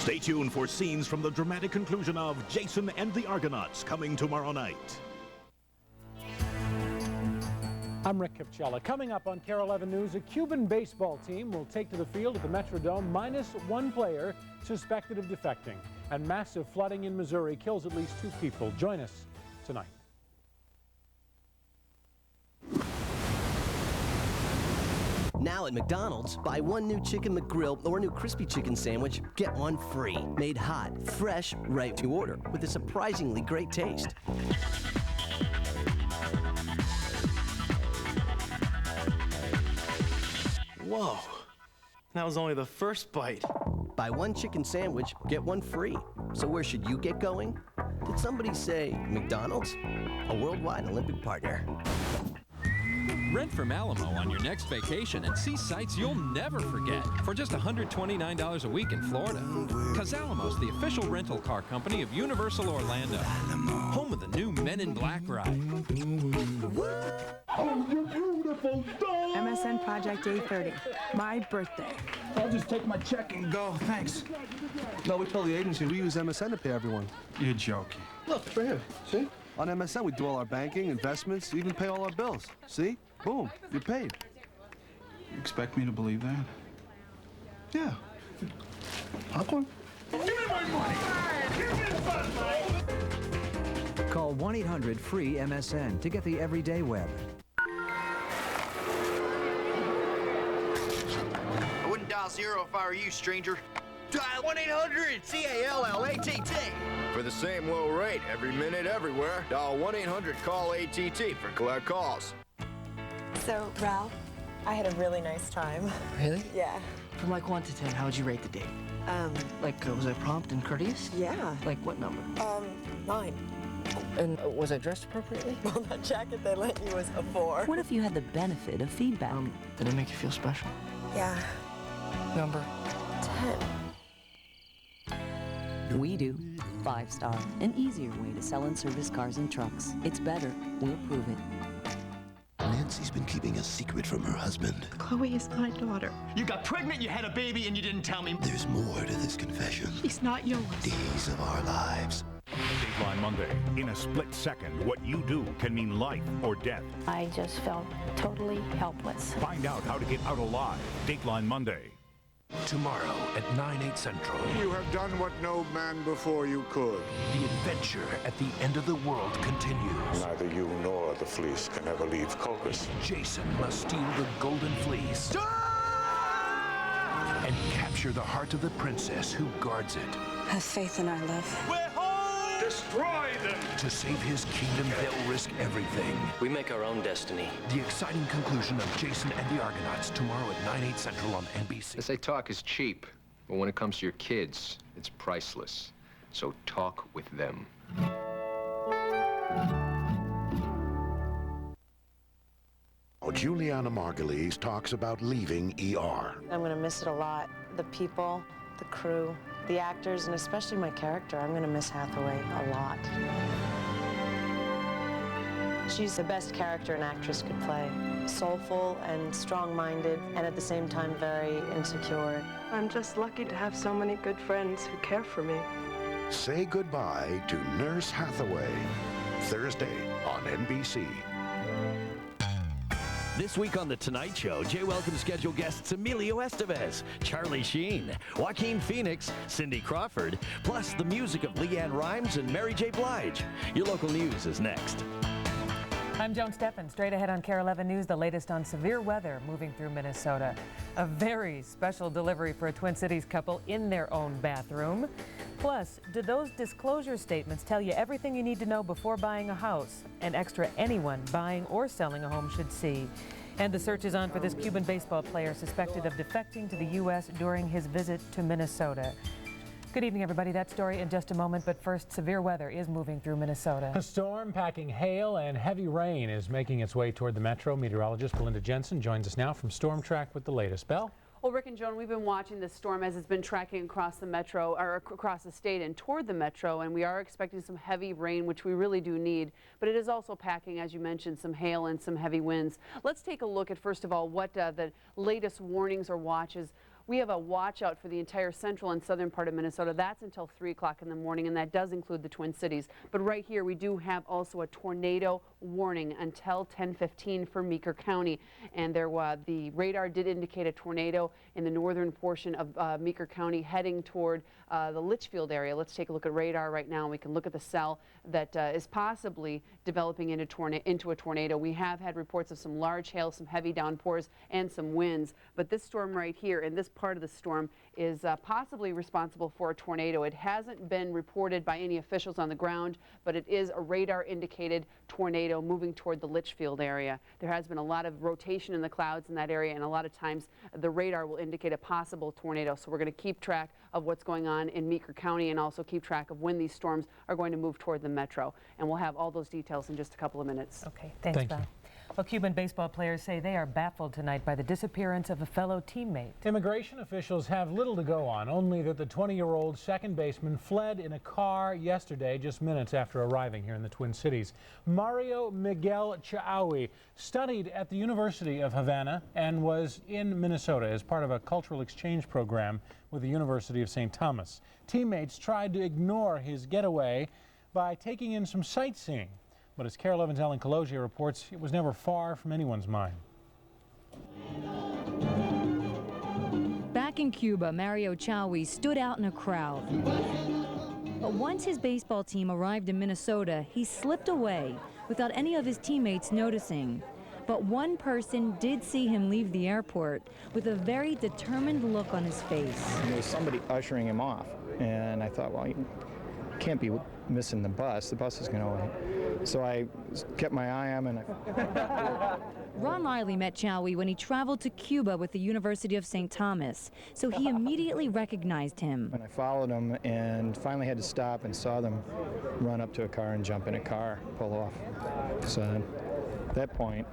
Stay tuned for scenes from the dramatic conclusion of Jason and the Argonauts, coming tomorrow night. I'm Rick Capcella. Coming up on Kare 11 News, a Cuban baseball team will take to the field at the Metrodome minus one player suspected of defecting. And massive flooding in Missouri kills at least 2 people. Join us tonight. Now at McDonald's, buy one new Chicken McGrill or new crispy chicken sandwich, get one free. Made hot, fresh, right to order, with a surprisingly great taste. Whoa, that was only the first bite. Buy one chicken sandwich, get one free. So where should you get going? Did somebody say McDonald's? A worldwide Olympic partner. Rent from Alamo on your next vacation and see sights you'll never forget for just $129 a week in Florida. Because Alamo's the official rental car company of Universal Orlando, home of the new Men in Black ride. Oh, you're beautiful, dog! MSN Project 830, my birthday. I'll just take my check and go, thanks. No, we tell the agency we use MSN to pay everyone. You're joking. Look, right here, see? On MSN, we do all our banking, investments, even pay all our bills. See? Boom, you're paid. You expect me to believe that? Yeah. Popcorn? Give me my money! Give me money! Call 1-800-FREE-MSN to get the everyday web. I wouldn't dial 0 if I were you, stranger. Dial 1-800-CALL-ATT. For the same low rate, every minute, everywhere, dial 1-800-CALL-ATT for collect calls. So, Ralph, I had a really nice time. Really? Yeah. From like 1 to 10, how would you rate the date? Was I prompt and courteous? Yeah. Like what number? 9. And was I dressed appropriately? Well, that jacket they lent you was a 4. What if you had the benefit of feedback? Did it make you feel special? Yeah. Number? 10. We do. 5-star. An easier way to sell and service cars and trucks. It's better. We'll prove it. Nancy's been keeping a secret from her husband. Chloe is my daughter. You got pregnant, you had a baby, and you didn't tell me. There's more to this confession. She's not yours. Days of our lives. Dateline Monday. In a split second, what you do can mean life or death. I just felt totally helpless. Find out how to get out alive. Dateline Monday. Tomorrow at 9/8 Central. You have done what no man before you could. The adventure at the end of the world continues. Neither you nor the fleece can ever leave Colchis. Jason must steal the golden fleece. And capture the heart of the princess who guards it. Have faith in our love. We're home! Destroy them! To save his kingdom, they'll risk everything. We make our own destiny. The exciting conclusion of Jason and the Argonauts tomorrow at 9/8 Central on NBC. They say talk is cheap, but when it comes to your kids, it's priceless. So talk with them. Juliana Margulies talks about leaving ER. I'm going to miss it a lot. The people, the crew, the actors, and especially my character. I'm going to miss Hathaway a lot. She's the best character an actress could play. Soulful and strong-minded, and at the same time very insecure. I'm just lucky to have so many good friends who care for me. Say goodbye to Nurse Hathaway. Thursday on NBC. This week on The Tonight Show, Jay welcomes scheduled guests Emilio Estevez, Charlie Sheen, Joaquin Phoenix, Cindy Crawford, plus the music of LeAnn Rimes and Mary J. Blige. Your local news is next. I'm Joan Steffen. Straight ahead on Kare 11 News, the latest on severe weather moving through Minnesota. A very special delivery for a Twin Cities couple in their own bathroom. Plus, do those disclosure statements tell you everything you need to know before buying a house? And extra anyone buying or selling a home should see. And the search is on for this Cuban baseball player suspected of defecting to the U.S. during his visit to Minnesota. Good evening, everybody. That story in just a moment, but first, severe weather is moving through Minnesota. A storm packing hail and heavy rain is making its way toward the metro. Meteorologist Belinda Jensen joins us now from Storm Track with the latest. Belle? Well, Rick and Joan, we've been watching this storm as it's been tracking across the metro, or across the state and toward the metro, and we are expecting some heavy rain, which we really do need, but it is also packing, as you mentioned, some hail and some heavy winds. Let's take a look at, first of all, what the latest warnings or watches We have a watch out for the entire central and southern part of Minnesota. That's until 3 o'clock in the morning, and that does include the Twin Cities. But right here, we do have also a tornado warning until 10:15 for Meeker County. And the radar did indicate a tornado in the northern portion of Meeker County heading toward the Litchfield area. Let's take a look at radar right now, and we can look at the cell that is possibly developing into a tornado. We have had reports of some large hail, some heavy downpours, and some winds. But this storm right here, and this part of the storm, is possibly responsible for a tornado. It hasn't been reported by any officials on the ground, but it is a radar-indicated tornado moving toward the Litchfield area. There has been a lot of rotation in the clouds in that area, and a lot of times the radar will indicate a possible tornado. So we're going to keep track of what's going on in Meeker County and also keep track of when these storms are going to move toward the metro. And we'll have all those details in just a couple of minutes. Okay, thanks, Beth. Well, Cuban baseball players say they are baffled tonight by the disappearance of a fellow teammate. Immigration officials have little to go on, only that the 20-year-old second baseman fled in a car yesterday, just minutes after arriving here in the Twin Cities. Mario Miguel Chaawi studied at the University of Havana and was in Minnesota as part of a cultural exchange program with the University of St. Thomas. Teammates tried to ignore his getaway by taking in some sightseeing. But as Kare 11's Ellen Cologia reports, it was never far from anyone's mind. Back in Cuba, Mario Chaawi stood out in a crowd. But once his baseball team arrived in Minnesota, he slipped away without any of his teammates noticing. But one person did see him leave the airport with a very determined look on his face. There was somebody ushering him off, and I thought, well, you can't be missing the bus. The bus is going to wait. So I kept my eye on him. Ron Riley met Chaawi when he traveled to Cuba with the University of St. Thomas, so he immediately recognized him. And I followed him and finally had to stop and saw them run up to a car and jump in a car, pull off. So at that point,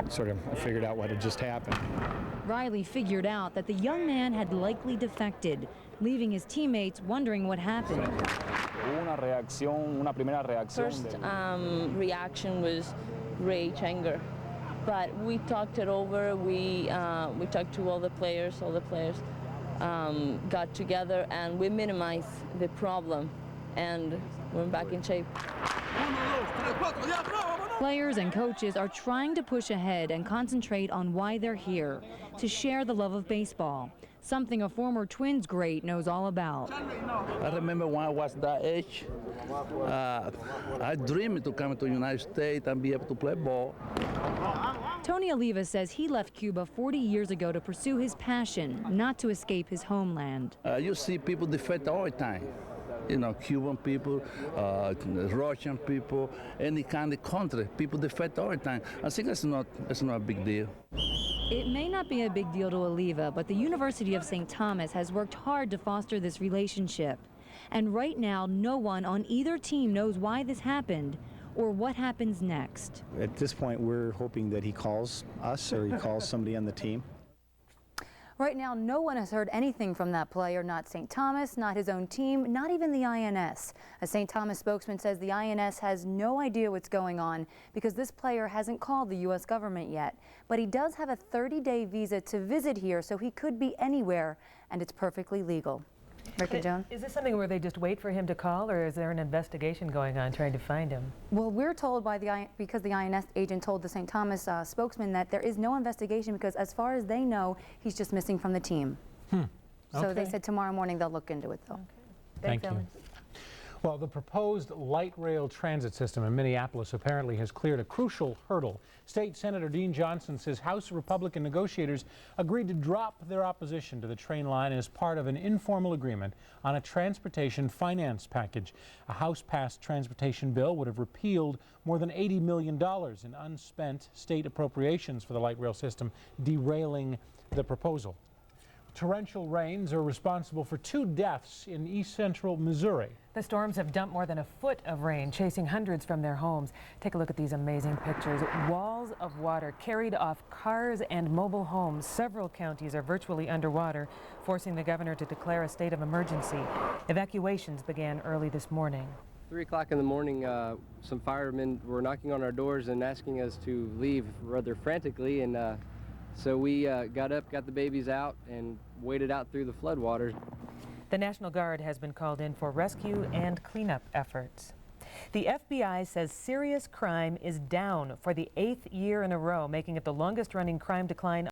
sort of I figured out what had just happened. Riley figured out that the young man had likely defected, leaving his teammates wondering what happened. First reaction was rage, anger, but we talked it over. We talked to all the players. All the players got together and we minimized the problem, and we're back in shape. Players and coaches are trying to push ahead and concentrate on why they're here, to share the love of baseball, something a former Twins great knows all about. I remember when I was that age, I dreamed to come to the United States and be able to play ball. Tony Oliva says he left Cuba 40 years ago to pursue his passion, not to escape his homeland. You see people defect all the time. You know, Cuban people, Russian people, any kind of country, people defect all the time. I think it's not a big deal. It may not be a big deal to Oliva, but the University of St. Thomas has worked hard to foster this relationship. And right now, no one on either team knows why this happened or what happens next. At this point, we're hoping that he calls us or he calls somebody on the team. Right now, no one has heard anything from that player, not St. Thomas, not his own team, not even the INS. A St. Thomas spokesman says the INS has no idea what's going on because this player hasn't called the U.S. government yet. But he does have a 30-day visa to visit here, so he could be anywhere, and it's perfectly legal. Rick and Joan? Is this something where they just wait for him to call, or is there an investigation going on trying to find him? Well, we're told by because the INS agent told the St. Thomas spokesman that there is no investigation because as far as they know, he's just missing from the team. So they said tomorrow morning they'll look into it, though. Okay. Thank you. Well, the proposed light rail transit system in Minneapolis apparently has cleared a crucial hurdle. State Senator Dean Johnson says House Republican negotiators agreed to drop their opposition to the train line as part of an informal agreement on a transportation finance package. A House-passed transportation bill would have repealed more than $80 million in unspent state appropriations for the light rail system, derailing the proposal. Torrential rains are responsible for 2 deaths in east-central Missouri. The storms have dumped more than a foot of rain, chasing hundreds from their homes. Take a look at these amazing pictures. Walls of water carried off cars and mobile homes. Several counties are virtually underwater, forcing the governor to declare a state of emergency. Evacuations began early this morning. 3 o'clock in the morning, some firemen were knocking on our doors and asking us to leave rather frantically, and So we got up, got the babies out, and waded out through the floodwaters. The National Guard has been called in for rescue and cleanup efforts. The FBI says serious crime is down for the 8th year in a row, making it the longest-running crime decline